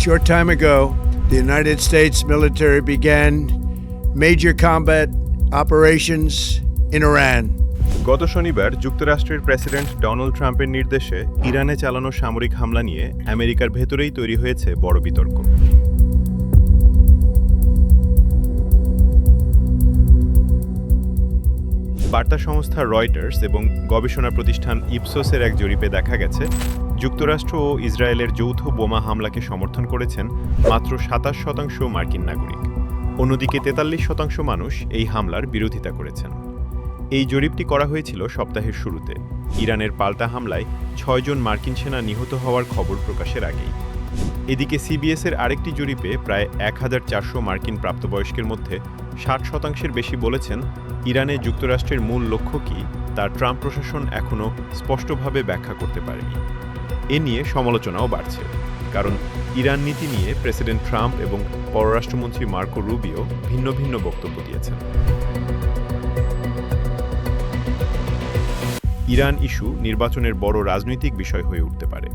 short time ago, the United States military began major combat operations in Iran. গত শনিবার যুক্তরাষ্ট্রের president Donald ট্রাম্পের নির্দেশে ইরানে চালানো সামরিক হামলা নিয়ে আমেরিকার ভেতরেই তৈরি হয়েছে বড় বিতর্ক। বার্তা সংস্থা রয়টার্স এবং গবেষণা প্রতিষ্ঠান ইপসোসের এক জরিপে দেখা গেছে, যুক্তরাষ্ট্র ও ইসরায়েলের যৌথ বোমা হামলাকে সমর্থন করেছেন মাত্র ২৭% মার্কিন নাগরিক। অন্যদিকে ৪৩% মানুষ এই হামলার বিরোধিতা করেছেন। এই জরিপটি করা হয়েছিল সপ্তাহের শুরুতে, ইরানের পাল্টা হামলায় ৬ জন মার্কিন সেনা নিহত হওয়ার খবর প্রকাশের আগেই। এদিকে সিবিএসের আরেকটি জরিপে প্রায় ১,৪০০ মার্কিন প্রাপ্তবয়স্কের মধ্যে ৬০% বেশি বলেছেন ইরানে যুক্তরাষ্ট্রের মূল লক্ষ্য কী তা ট্রাম্প প্রশাসন এখনও স্পষ্টভাবে ব্যাখ্যা করতে পারেনি। এ নিয়ে সমালোচনাও বাড়ছে, কারণ ইরান নীতি নিয়ে প্রেসিডেন্ট ট্রাম্প এবং পররাষ্ট্রমন্ত্রী মার্কো রুবিও ভিন্ন ভিন্ন বক্তব্য দিয়েছেন। ইরান ইস্যু নির্বাচনের বড় রাজনৈতিক বিষয় হয়ে উঠতে পারে,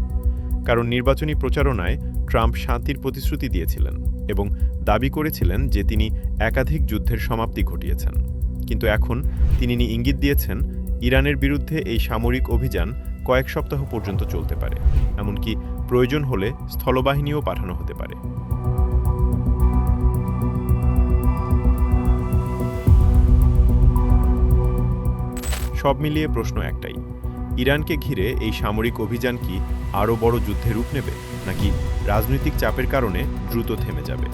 কারণ নির্বাচনী প্রচারণায় ট্রাম্প শান্তির প্রতিশ্রুতি দিয়েছিলেন এবং দাবি করেছিলেন যে তিনি একাধিক যুদ্ধের সমাপ্তি ঘটিয়েছেন। কিন্তু এখন তিনি ইঙ্গিত দিয়েছেন ইরানের বিরুদ্ধে এই সামরিক অভিযান কয়েক সপ্তাহ পর্যন্ত চলতে পারে, এমনকি প্রয়োজন হলে স্থলবাহিনীও পাঠানো হতে পারে। সব মিলিয়ে প্রশ্ন একটাই, ইরানকে ঘিরে এই সামরিক অভিযান কি আরও বড় যুদ্ধে রূপ নেবে, নাকি রাজনৈতিক চাপের কারণে দ্রুত থেমে যাবে?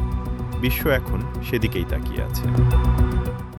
বিশ্ব এখন সেদিকেই তাকিয়ে আছে।